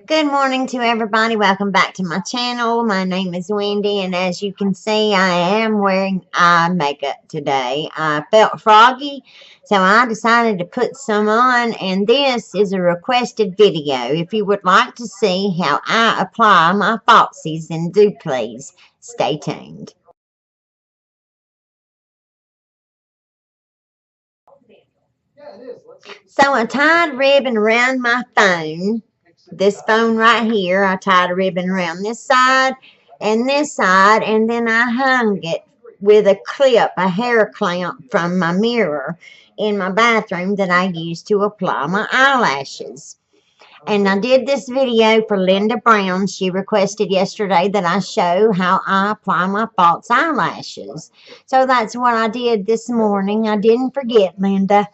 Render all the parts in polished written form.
Good morning to everybody. Welcome back to my channel. My name is Wendy, and as you can see, I am wearing eye makeup today. I felt froggy, so I decided to put some on, and this is a requested video. If you would like to see how I apply my falsies, then do please stay tuned. So I tied ribbon around my phone. This phone right here, I tied a ribbon around this side, and then I hung it with a clip, a hair clamp from my mirror in my bathroom that I use to apply my eyelashes. And I did this video for Linda Brown. She requested yesterday that I show how I apply my false eyelashes. So that's what I did this morning. I didn't forget, Linda.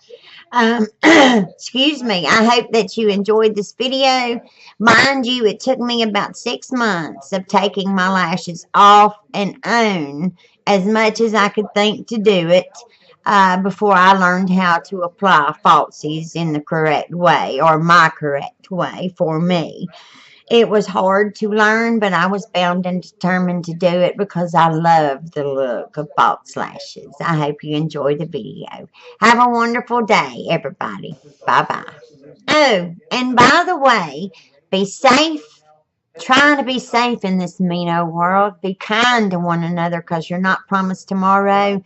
Excuse me. I hope that you enjoyed this video. Mind you, it took me about 6 months of taking my lashes off and on as much as I could think to do it before I learned how to apply falsies in the correct way, or my correct way for me. It was hard to learn, but I was bound and determined to do it because I love the look of false lashes. I hope you enjoy the video. Have a wonderful day, everybody. Bye-bye. Oh, and by the way, be safe. Try to be safe in this mean old world. Be kind to one another because you're not promised tomorrow.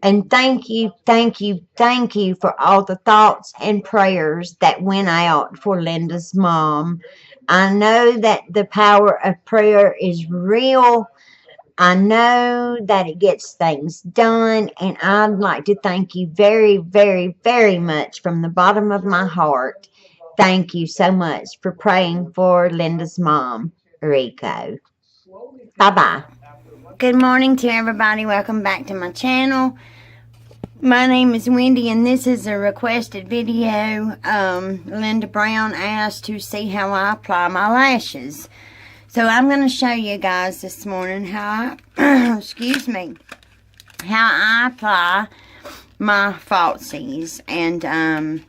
And thank you, thank you, thank you for all the thoughts and prayers that went out for Linda's mom. I know that the power of prayer is real. I know that it gets things done. And I'd like to thank you very, very, very much from the bottom of my heart. Thank you so much for praying for Linda's mom, Rico. Bye-bye. Good morning to everybody. Welcome back to my channel. My name is Wendy, and this is a requested video. Linda Brown asked to see how I apply my lashes. So I'm going to show you guys this morning how I, excuse me, how I apply my falsies. And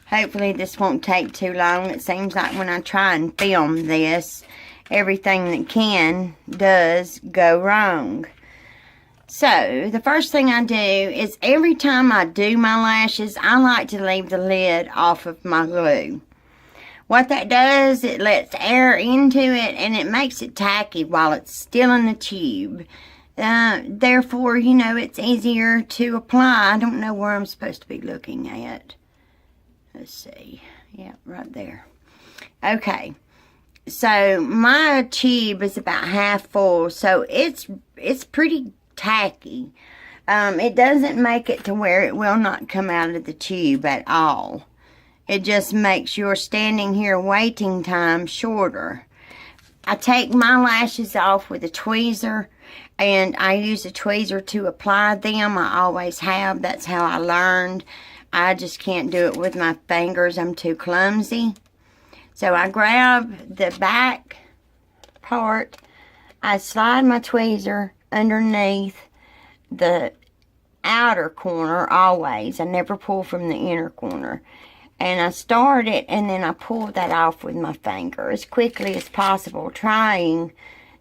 hopefully this won't take too long. It seems like when I try and film this, everything that does go wrong. So, the first thing I do is every time I do my lashes, I like to leave the lid off of my glue. What that does, it lets air into it and it makes it tacky while it's still in the tube. Therefore, you know, it's easier to apply. I don't know where I'm supposed to be looking at. Let's see. Yeah, right there. Okay. So, my tube is about half full, so it's pretty tacky. It doesn't make it to where it will not come out of the tube at all. It just makes your standing here waiting time shorter. I take my lashes off with a tweezer, and I use a tweezer to apply them. I always have. That's how I learned. I just can't do it with my fingers. I'm too clumsy. So I grab the back part. I slide my tweezer underneath the outer corner always. I never pull from the inner corner. And I start it, and then I pull that off with my finger as quickly as possible, trying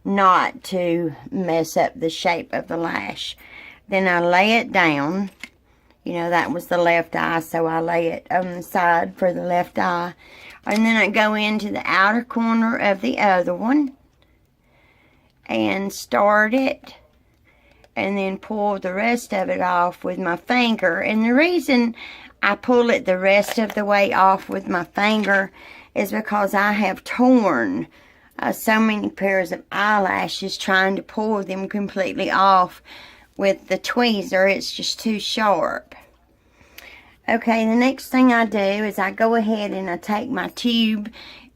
not to mess up the shape of the lash. Then I lay it down. You know, that was the left eye, so I lay it on the side for the left eye. And then I go into the outer corner of the other one and start it, and then pull the rest of it off with my finger. And the reason I pull it the rest of the way off with my finger is because I have torn so many pairs of eyelashes trying to pull them completely off with the tweezer. It's just too sharp. Okay, the next thing I do is I go ahead and I take my tube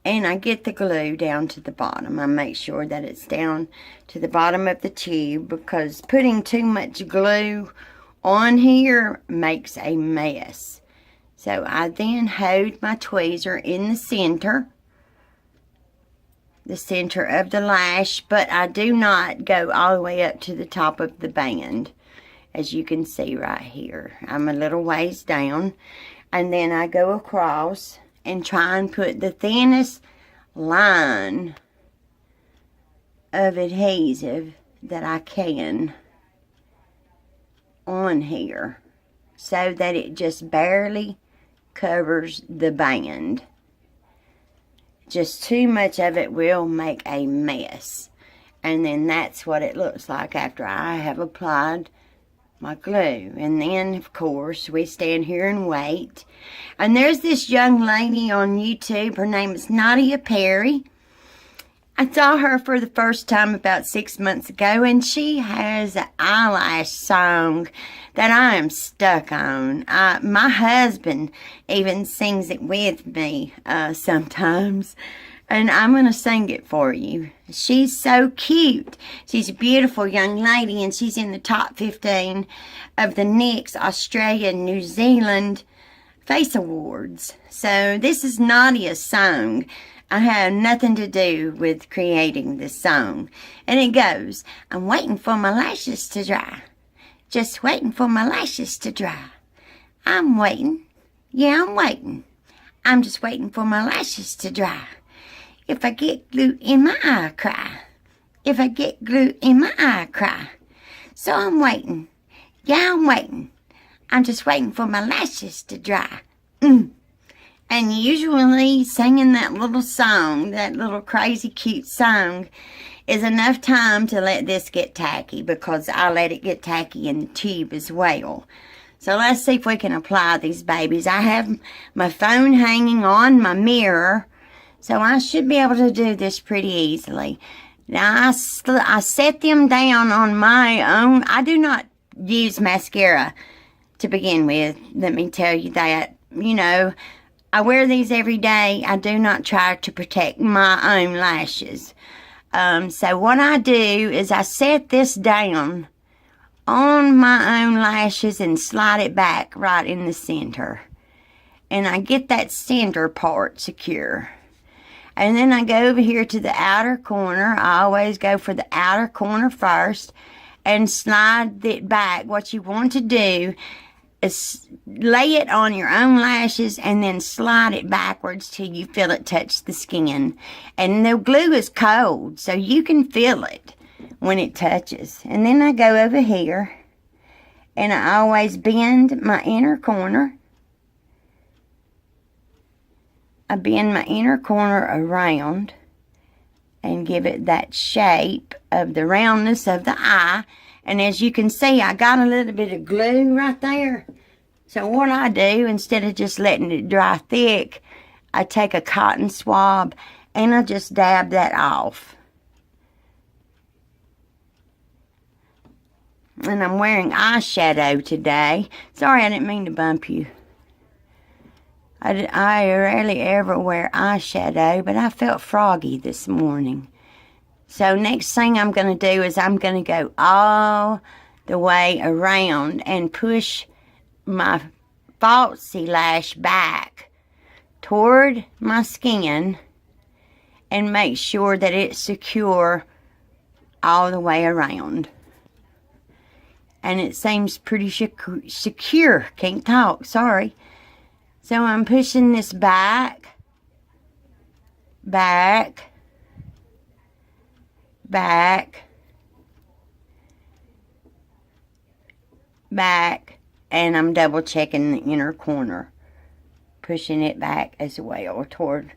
and I get the glue down to the bottom. I make sure that it's down to the bottom of the tube, because putting too much glue on here makes a mess. So I then hold my tweezer in the center of the lash, but I do not go all the way up to the top of the band, as you can see right here. I'm a little ways down, and then I go across and try and put the thinnest line of adhesive that I can on here so that it just barely covers the band. Just too much of it will make a mess. And then that's what it looks like after I have applied my glue. And then, of course, we stand here and wait. And there's this young lady on YouTube. Her name is Nadia Perry. I saw her for the first time about 6 months ago, and she has an eyelash song that I am stuck on. My husband even sings it with me sometimes, and I'm going to sing it for you. She's so cute. She's a beautiful young lady, and she's in the top 15 of the NYX Australia and New Zealand Face Awards. So this is Nadia's song. I have nothing to do with creating this song. And it goes, I'm waiting for my lashes to dry. Just waiting for my lashes to dry. I'm waiting. Yeah, I'm waiting. I'm just waiting for my lashes to dry. If I get glue in my eye, I cry. If I get glue in my eye, I cry. So I'm waiting. Yeah, I'm waiting. I'm just waiting for my lashes to dry. And usually singing that little song, that little crazy cute song, is enough time to let this get tacky, because I let it get tacky in the tube as well. So let's see if we can apply these babies. I have my phone hanging on my mirror, so I should be able to do this pretty easily. Now I set them down on my own. I do not use mascara to begin with. Let me tell you that. You know, I wear these every day. I do not try to protect my own lashes. So what I do is I set this down on my own lashes and slide it back right in the center. And I get that center part secure. And then I go over here to the outer corner. I always go for the outer corner first and slide it back. What you want to do is lay it on your own lashes and then slide it backwards till you feel it touch the skin. And the glue is cold, so you can feel it when it touches. And then I go over here and I always bend my inner corner. I bend my inner corner around and give it that shape of the roundness of the eye. And as you can see, I got a little bit of glue right there. So what I do, instead of just letting it dry thick, I take a cotton swab and I just dab that off. And I'm wearing eyeshadow today. Sorry, I didn't mean to bump you. I rarely ever wear eyeshadow, but I felt froggy this morning. So next thing I'm going to do is I'm going to go all the way around and push my falsy lash back toward my skin and make sure that it's secure all the way around. And it seems pretty secure. Can't talk, sorry. So I'm pushing this back, back, back, back, and I'm double checking the inner corner, pushing it back as well toward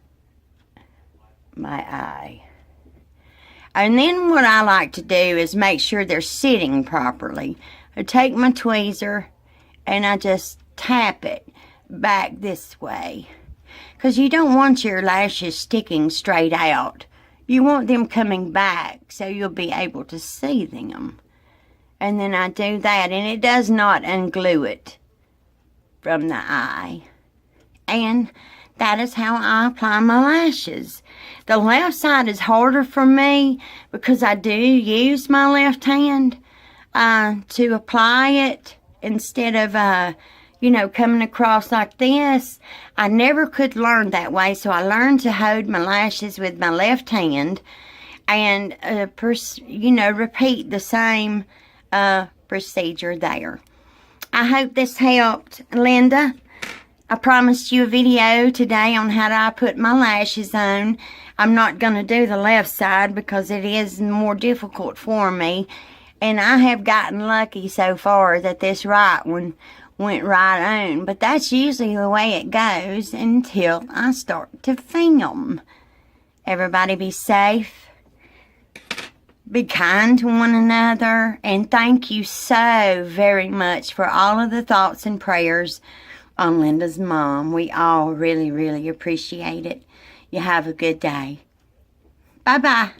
my eye. And then what I like to do is make sure they're sitting properly. I take my tweezer and I just tap it back this way, because you don't want your lashes sticking straight out. You want them coming back so you'll be able to see them. And then I do that, and it does not unglue it from the eye. And that is how I apply my lashes. The left side is harder for me because I do use my left hand to apply it instead of coming across like this. I never could learn that way, so I learned to hold my lashes with my left hand and, repeat the same procedure there. I hope this helped, Linda. I promised you a video today on how I put my lashes on. I'm not going to do the left side because it is more difficult for me. And I have gotten lucky so far that this right one went right on. But that's usually the way it goes until I start to film. Everybody be safe. Be kind to one another. And thank you so very much for all of the thoughts and prayers on Linda's mom. We all really, really appreciate it. You have a good day. Bye-bye.